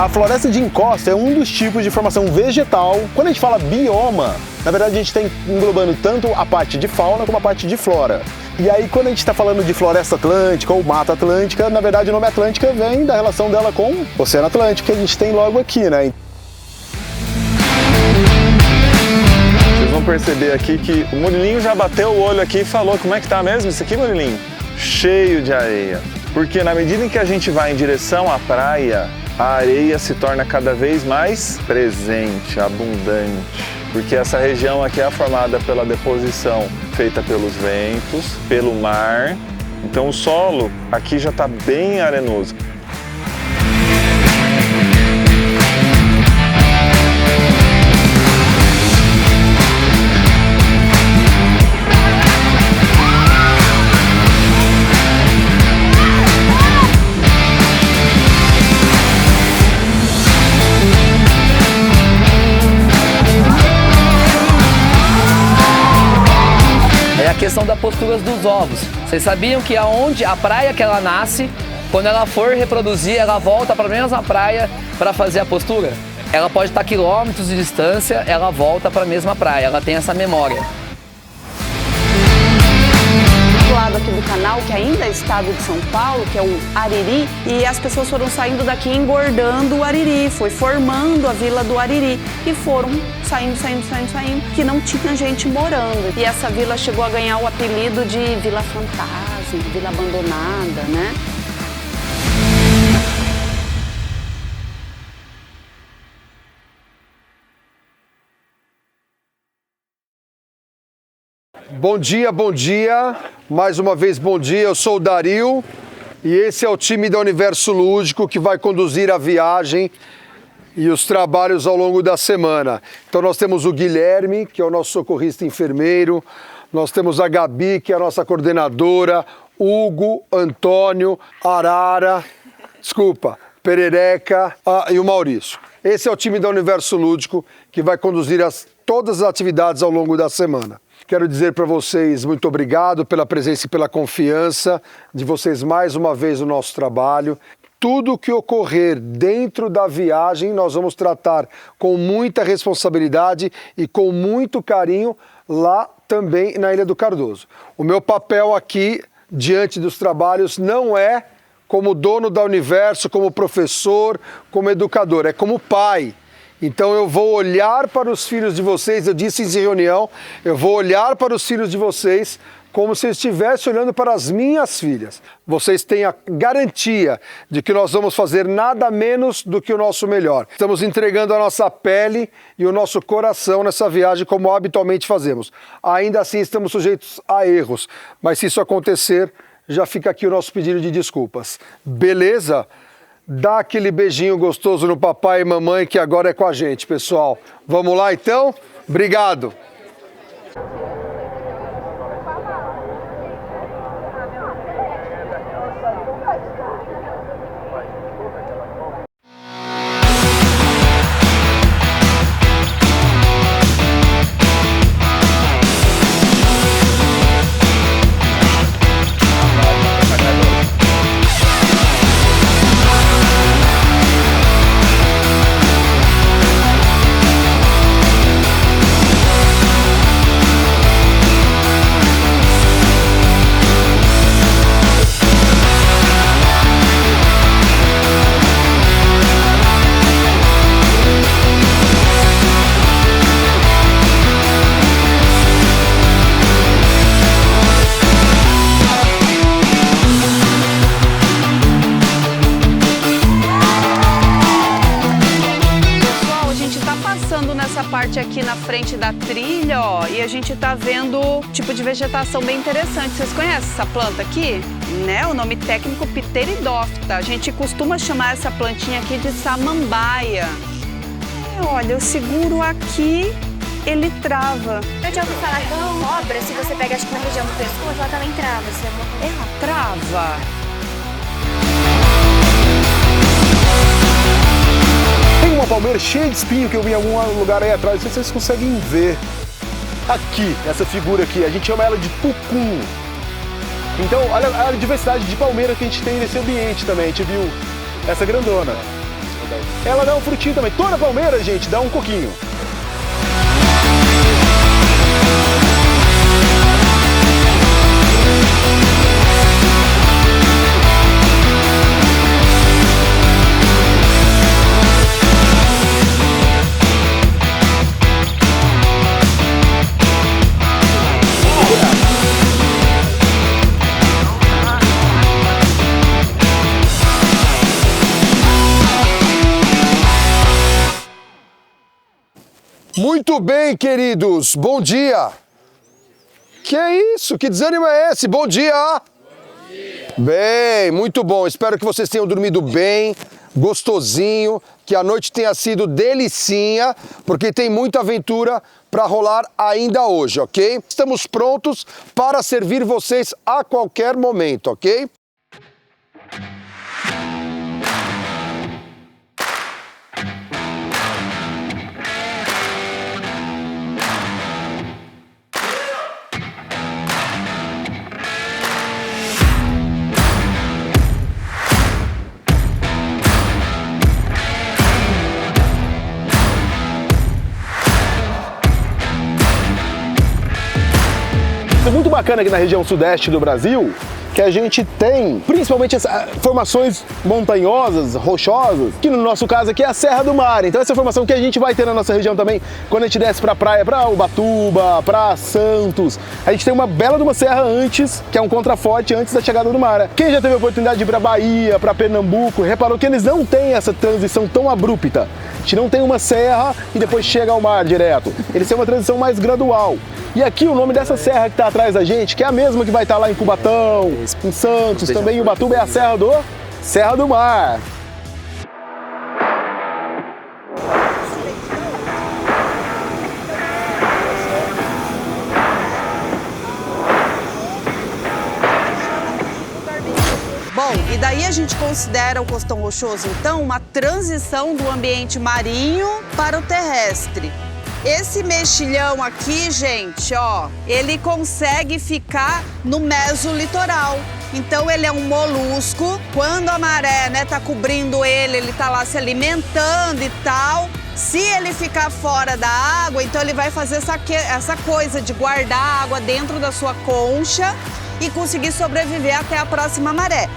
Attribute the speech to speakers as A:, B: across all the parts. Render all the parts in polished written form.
A: A floresta de encosta é um dos tipos de formação vegetal. Quando a gente fala bioma, na verdade a gente está englobando tanto a parte de fauna como a parte de flora. E aí quando a gente está falando de floresta atlântica ou mata atlântica, na verdade o nome Atlântica vem da relação dela com o Oceano Atlântico, que a gente tem logo aqui, né?
B: Vocês vão perceber aqui que o Murilinho já bateu o olho aqui e falou como é que tá mesmo isso aqui, Murilinho? Cheio de areia. Porque na medida em que a gente vai em direção à praia, a areia se torna cada vez mais presente, abundante. Porque essa região aqui é formada pela deposição feita pelos ventos, pelo mar. Então o solo aqui já está bem arenoso.
C: A questão das posturas dos ovos. Vocês sabiam que a praia que ela nasce, quando ela for reproduzir, ela volta para a mesma praia para fazer a postura? Ela pode estar quilômetros de distância, ela volta para a mesma praia, ela tem essa memória.
D: Do lado aqui do canal, que ainda é estado de São Paulo, que é o Ariri, e as pessoas foram saindo daqui engordando o Ariri, foi formando a vila do Ariri, e foram saindo, que não tinha gente morando. E essa vila chegou a ganhar o apelido de Vila Fantasma, Vila Abandonada, né?
E: Bom dia, bom dia. Mais uma vez, bom dia. Eu sou o Dario e esse é o time da Universo Lúdico que vai conduzir a viagem e os trabalhos ao longo da semana. Então nós temos o Guilherme, que é o nosso socorrista enfermeiro, nós temos a Gabi, que é a nossa coordenadora, Hugo, Antônio, Arara, Perereca e o Maurício. Esse é o time da Universo Lúdico que vai conduzir todas as atividades ao longo da semana. Quero dizer para vocês muito obrigado pela presença e pela confiança de vocês mais uma vez no nosso trabalho. Tudo o que ocorrer dentro da viagem nós vamos tratar com muita responsabilidade e com muito carinho lá também na Ilha do Cardoso. O meu papel aqui, diante dos trabalhos, não é como dono da Universo, como professor, como educador, é como pai. Então eu vou olhar para os filhos de vocês, eu disse em reunião, eu vou olhar para os filhos de vocês como se eu estivesse olhando para as minhas filhas. Vocês têm a garantia de que nós vamos fazer nada menos do que o nosso melhor. Estamos entregando a nossa pele e o nosso coração nessa viagem como habitualmente fazemos. Ainda assim estamos sujeitos a erros, mas se isso acontecer, já fica aqui o nosso pedido de desculpas. Beleza? Dá aquele beijinho gostoso no papai e mamãe que agora é com a gente, pessoal. Vamos lá então? Obrigado!
D: Aqui na frente da trilha, ó, e a gente tá vendo um tipo de vegetação bem interessante. Vocês conhecem essa planta aqui? Né? O nome técnico Pteridófita. A gente costuma chamar essa plantinha aqui de samambaia. Olha, eu seguro aqui, ele trava.
F: Eu já ouvi falar que uma cobra, se você pega acho que na região do pescoço, ela também trava.
D: Ela trava?
A: Tem uma palmeira cheia de espinho que eu vi em algum lugar aí atrás, não sei se vocês conseguem ver. Aqui, essa figura aqui, a gente chama ela de pucum. Então, olha a diversidade de palmeira que a gente tem nesse ambiente também. A gente viu essa grandona. ela dá um frutinho também. Toda palmeira, gente, dá um coquinho.
E: Muito bem, queridos. Bom dia. Que é isso? Que desânimo é esse? Bom dia. Bom dia. Bem, muito bom. Espero que vocês tenham dormido bem, gostosinho, que a noite tenha sido delicinha, porque tem muita aventura para rolar ainda hoje, ok? Estamos prontos para servir vocês a qualquer momento, ok?
A: É muito bacana aqui na região sudeste do Brasil, que a gente tem principalmente essas formações montanhosas, rochosas, que no nosso caso aqui é a Serra do Mar. Então essa formação que a gente vai ter na nossa região também, quando a gente desce pra praia, pra Ubatuba, pra Santos, a gente tem uma bela de uma serra antes, que é um contraforte antes da chegada do mar. Quem já teve a oportunidade de ir pra Bahia, pra Pernambuco, reparou que eles não têm essa transição tão abrupta. A gente não tem uma serra e depois chega ao mar direto. Eles têm uma transição mais gradual. E aqui o nome dessa serra que está atrás da gente, que é a mesma que vai estar lá em Cubatão, em Santos, também em Ubatuba, é a Serra do Mar.
D: Bom, e daí a gente considera o Costão Rochoso, então, uma transição do ambiente marinho para o terrestre. Esse mexilhão aqui, gente, ó, ele consegue ficar no mesolitoral. Então ele é um molusco. Quando a maré, né, tá cobrindo ele, ele tá lá se alimentando e tal. Se ele ficar fora da água, então ele vai fazer essa coisa de guardar a água dentro da sua concha e conseguir sobreviver até a próxima maré.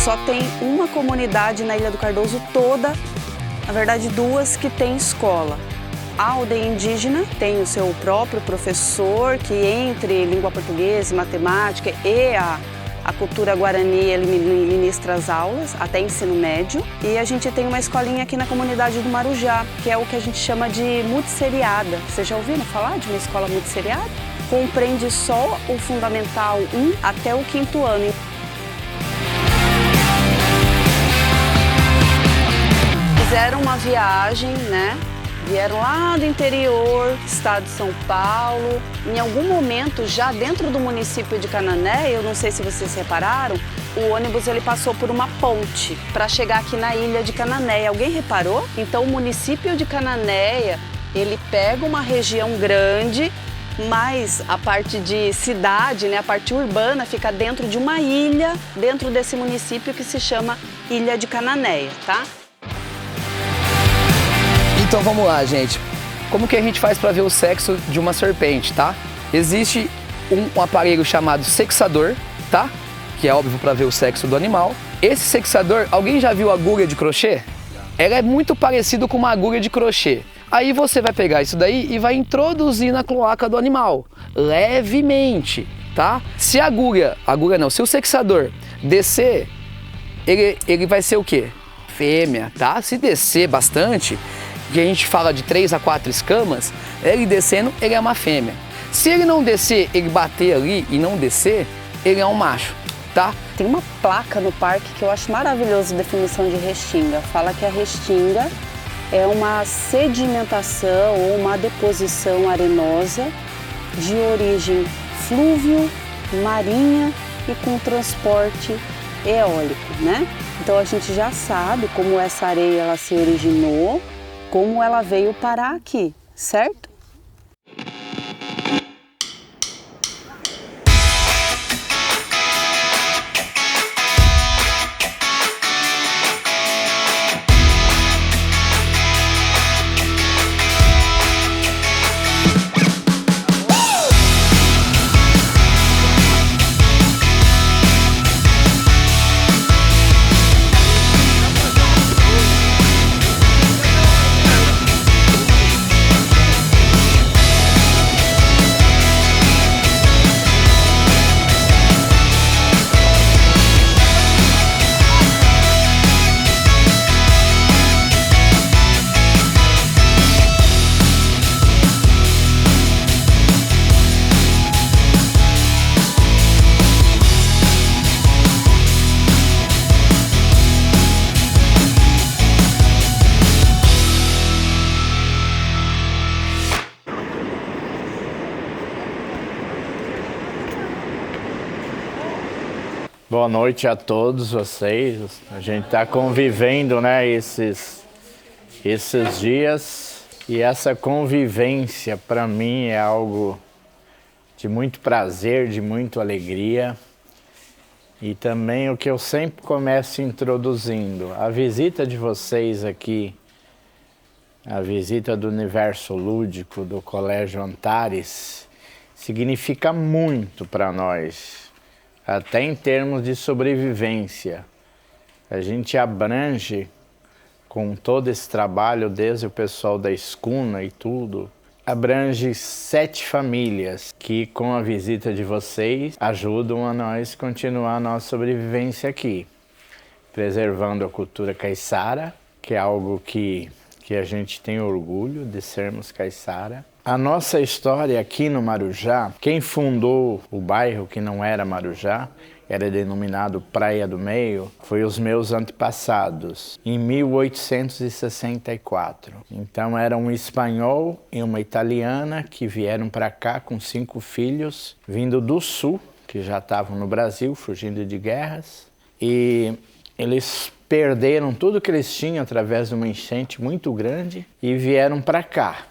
D: Só tem uma comunidade na Ilha do Cardoso toda, na verdade duas, que tem escola. A aldeia indígena tem o seu próprio professor, que entre língua portuguesa, matemática e a cultura guarani, ele ministra as aulas, até ensino médio. E a gente tem uma escolinha aqui na comunidade do Marujá, que é o que a gente chama de multisseriada. Vocês já ouviram falar de uma escola multisseriada? Compreende só o Fundamental 1 até o 5º ano. Fizeram uma viagem, né? Vieram lá do interior, estado de São Paulo. Em algum momento, já dentro do município de Cananéia, eu não sei se vocês repararam, o ônibus ele passou por uma ponte para chegar aqui na ilha de Cananéia. Alguém reparou? Então o município de Cananéia, ele pega uma região grande, mas a parte de cidade, né, a parte urbana, fica dentro de uma ilha, dentro desse município que se chama Ilha de Cananéia, tá?
C: Então vamos lá, gente. Como que a gente faz para ver o sexo de uma serpente, tá? Existe um aparelho chamado sexador, tá? Que é óbvio para ver o sexo do animal. Esse sexador, alguém já viu agulha de crochê? Ela é muito parecido com uma agulha de crochê. Aí você vai pegar isso daí e vai introduzir na cloaca do animal, levemente, tá? Se a agulha não, se o sexador descer, ele vai ser o quê? Fêmea, tá? Se descer bastante, que a gente fala de 3 a 4 escamas, ele descendo, ele é uma fêmea. Se ele não descer, ele bater ali e não descer, ele é um macho, tá?
D: Tem uma placa no parque que eu acho maravilhoso, definição de restinga. Fala que a restinga é uma sedimentação ou uma deposição arenosa de origem flúvio, marinha e com transporte eólico, né? Então a gente já sabe como essa areia ela se originou, como ela veio parar aqui, certo?
G: Boa noite a todos vocês. A gente está convivendo, né, esses dias, e essa convivência para mim é algo de muito prazer, de muita alegria. E também o que eu sempre começo introduzindo, a visita de vocês aqui, a visita do Universo Lúdico do Colégio Antares, significa muito para nós. Até em termos de sobrevivência. A gente abrange com todo esse trabalho, desde o pessoal da escuna e tudo, abrange 7 famílias que, com a visita de vocês, ajudam a nós continuar a nossa sobrevivência aqui. Preservando a cultura caiçara, que é algo que a gente tem orgulho de sermos caiçara. A nossa história aqui no Marujá, quem fundou o bairro que não era Marujá, era denominado Praia do Meio, foi os meus antepassados, em 1864. Então era um espanhol e uma italiana que vieram para cá com 5 filhos, vindo do sul, que já estavam no Brasil, fugindo de guerras, e eles perderam tudo que eles tinham através de uma enchente muito grande e vieram para cá.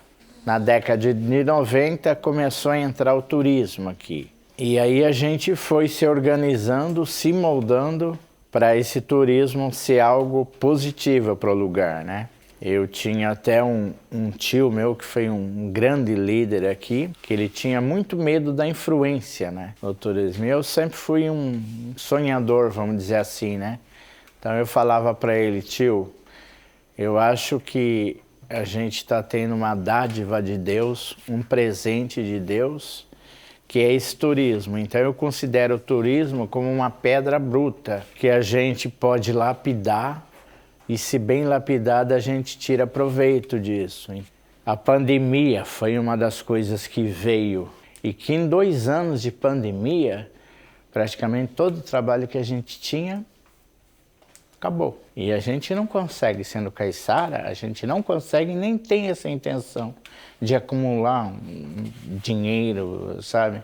G: Na década de 90 começou a entrar o turismo aqui. E aí a gente foi se organizando, se moldando para esse turismo ser algo positivo para o lugar, né? Eu tinha até um tio meu que foi um grande líder aqui, que ele tinha muito medo da influência, né, no turismo. E eu sempre fui um sonhador, vamos dizer assim, né? Então eu falava para ele, tio, eu acho que a gente está tendo uma dádiva de Deus, um presente de Deus, que é esse turismo. Então eu considero o turismo como uma pedra bruta, que a gente pode lapidar, e se bem lapidada a gente tira proveito disso. A pandemia foi uma das coisas que veio, e que em 2 anos de pandemia, praticamente todo o trabalho que a gente tinha, acabou. E a gente não consegue, sendo caiçara, a gente não consegue, nem tem essa intenção de acumular um dinheiro, sabe?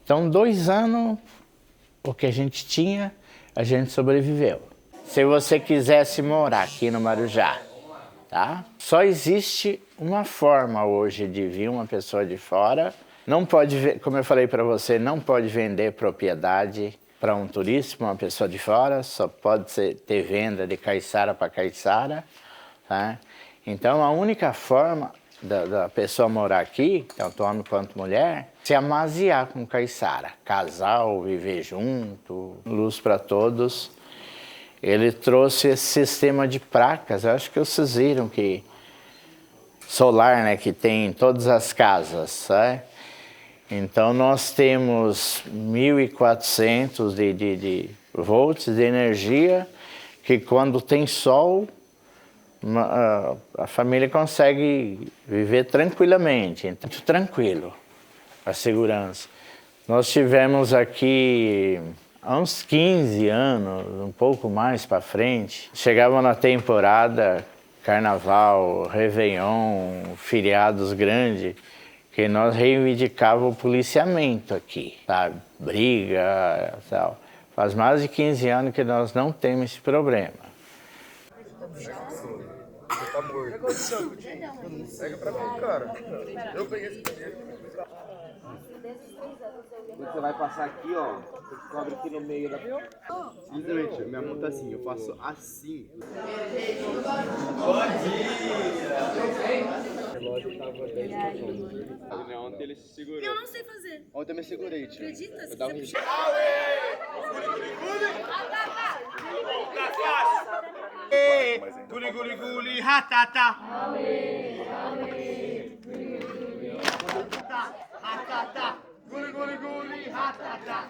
G: Então, 2 anos, o que a gente tinha, a gente sobreviveu. Se você quisesse morar aqui no Marujá, tá? Só existe uma forma hoje de vir uma pessoa de fora. Não pode, como eu falei para você, não pode vender propriedade para um turista, uma pessoa de fora, só pode ter venda de caiçara para caiçara, tá? Então a única forma da pessoa morar aqui, tanto homem quanto mulher, se amaziar com caiçara, casal, viver junto, luz para todos. Ele trouxe esse sistema de placas, eu acho que vocês viram que solar, né, que tem em todas as casas, sabe? Então nós temos 1.400 de volts de energia, que quando tem sol, a família consegue viver tranquilamente, então, muito tranquilo, a segurança. Nós tivemos aqui há uns 15 anos, um pouco mais para frente, chegava na temporada Carnaval, Réveillon, feriados grandes, que nós reivindicávamos o policiamento aqui, sabe? Briga, tal. Faz mais de 15 anos que nós não temos esse problema.
H: Tá morto. Pega pra mim, cara. Eu peguei esse Quando você vai passar aqui, ó, você cobre aqui no meio da... Simplesmente, minha mão tá assim, eu faço assim. Bom dia! Ontem ele se segurou.
F: Eu não sei fazer.
H: Ontem eu me segurei, tio.
F: Acredita?
H: Eu dava um jeito.
I: Guli guli guli ratata. Ratata. Guli guli guli ratata.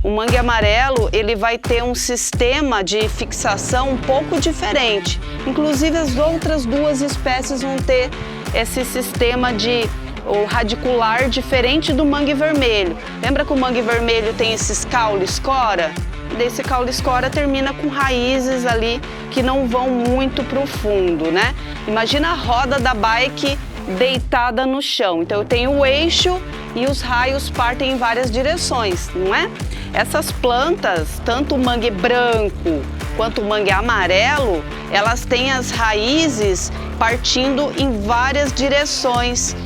D: O mangue amarelo, ele vai ter um sistema de fixação um pouco diferente. Inclusive as outras duas espécies vão ter esse sistema de o radicular diferente do mangue vermelho. Lembra que o mangue vermelho tem esses caule-escora? Desse caule-escora termina com raízes ali que não vão muito para o fundo, né? Imagina a roda da bike deitada no chão. Então eu tenho o eixo e os raios partem em várias direções, não é? Essas plantas, tanto o mangue branco quanto o mangue amarelo, elas têm as raízes partindo em várias direções.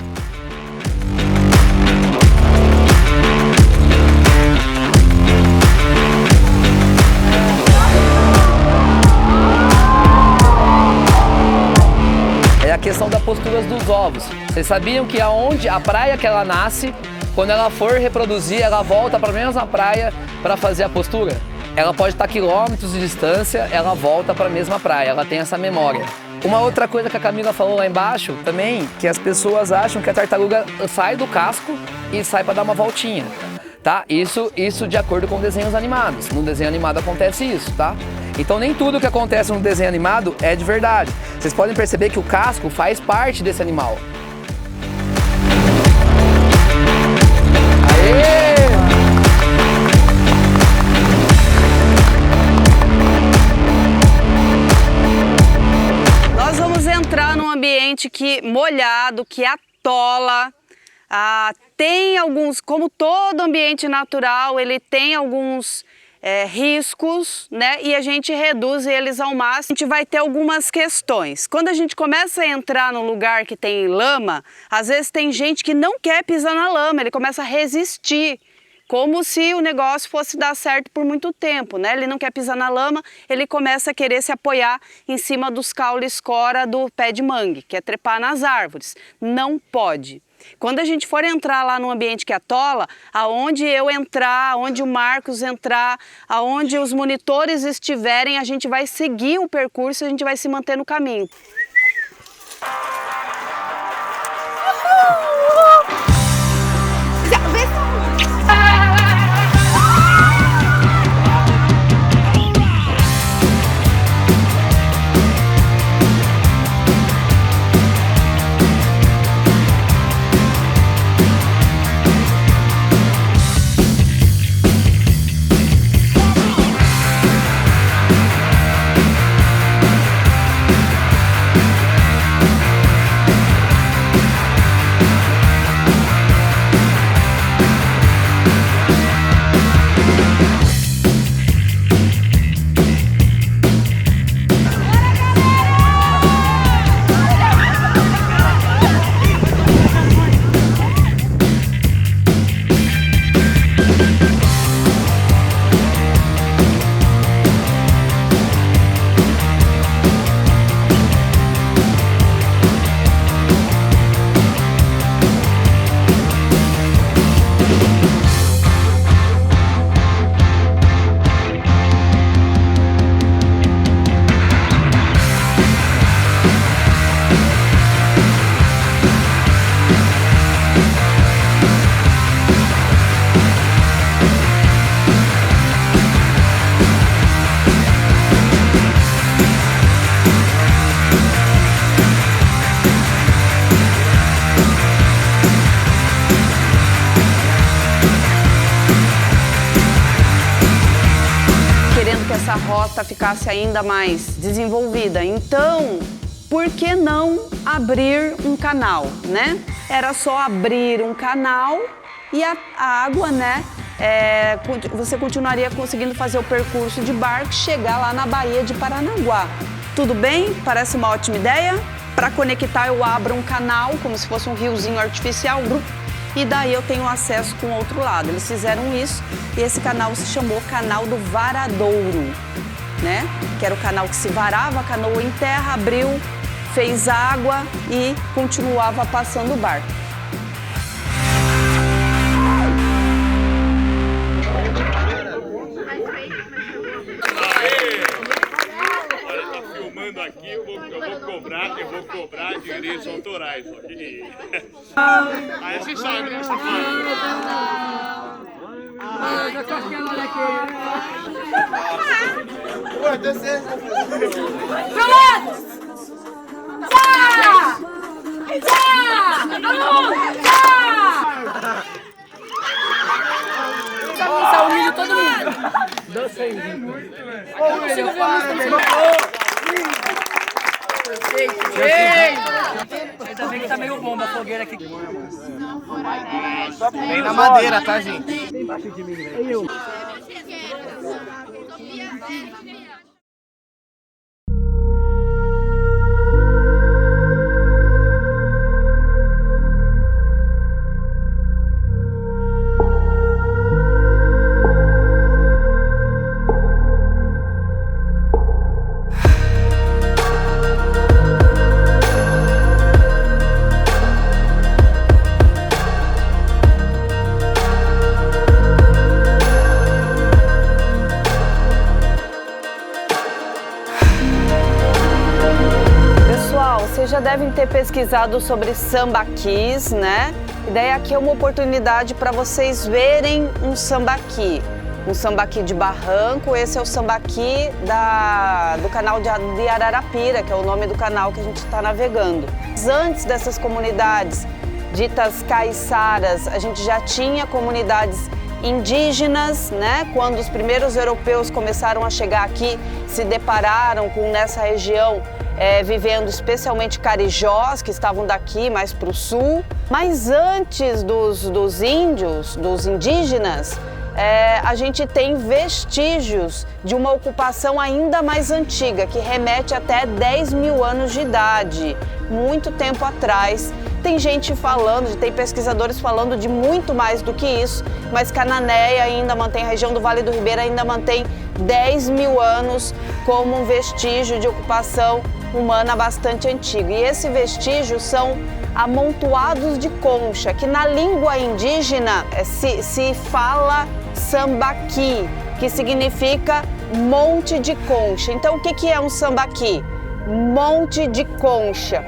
C: É a questão da postura dos ovos. Vocês sabiam que aonde a praia que ela nasce, quando ela for reproduzir, ela volta para a mesma praia para fazer a postura? Ela pode estar quilômetros de distância, ela volta para a mesma praia, ela tem essa memória. Uma outra coisa que a Camila falou lá embaixo também, que as pessoas acham que a tartaruga sai do casco e sai para dar uma voltinha, tá? Isso de acordo com desenhos animados. No desenho animado acontece isso, tá? Então nem tudo que acontece no desenho animado é de verdade. Vocês podem perceber que o casco faz parte desse animal. Aê!
D: Nós vamos entrar num ambiente molhado, que atola. Tem alguns, como todo ambiente natural, ele tem alguns riscos, né? E a gente reduz eles ao máximo. A gente vai ter algumas questões. Quando a gente começa a entrar num lugar que tem lama, às vezes tem gente que não quer pisar na lama, ele começa a resistir, como se o negócio fosse dar certo por muito tempo, né? Ele não quer pisar na lama, ele começa a querer se apoiar em cima dos caule-escora do pé de mangue, quer trepar nas árvores. Não pode. Quando a gente for entrar lá num ambiente que atola, aonde eu entrar, aonde o Marcos entrar, aonde os monitores estiverem, a gente vai seguir o percurso, a gente vai se manter no caminho. querendo que essa rota ficasse ainda mais desenvolvida. Então, por que não abrir um canal, né? Era só abrir um canal e a água, né? Você continuaria conseguindo fazer o percurso de barco e chegar lá na Baía de Paranaguá. Tudo bem? Parece uma ótima ideia? Para conectar, eu abro um canal, como se fosse um riozinho artificial, e daí eu tenho acesso com o outro lado. Eles fizeram isso e esse canal se chamou Canal do Varadouro, né? Que era o canal que se varava a canoa em terra, abriu, fez água e continuava passando o barco.
J: Aqui eu vou cobrar direitos autorais. Okay? Aí você sabe, né, safado?
I: Tá humilhando todo mundo.
C: Ainda bem que tá meio bomba a fogueira aqui.
H: Vem na madeira, tá, gente?
D: Vocês já devem ter pesquisado sobre sambaquis, né? E daí aqui é uma oportunidade para vocês verem um sambaqui. Um sambaqui de barranco, esse é o sambaqui do canal de Ararapira, que é o nome do canal que a gente está navegando. Antes dessas comunidades ditas caiçaras, a gente já tinha comunidades indígenas, né? Quando os primeiros europeus começaram a chegar aqui, se depararam com nessa região vivendo especialmente carijós, que estavam daqui mais para o sul. Mas antes dos índios, dos indígenas, a gente tem vestígios de uma ocupação ainda mais antiga, que remete até 10 mil anos de idade, muito tempo atrás. Tem gente falando, tem pesquisadores falando de muito mais do que isso, mas Cananéia ainda mantém, a região do Vale do Ribeira ainda mantém 10 mil anos como um vestígio de ocupação humana bastante antigo. E esse vestígio são amontoados de concha, que na língua indígena se fala sambaqui, que significa monte de concha. Então o que é um sambaqui? Monte de concha.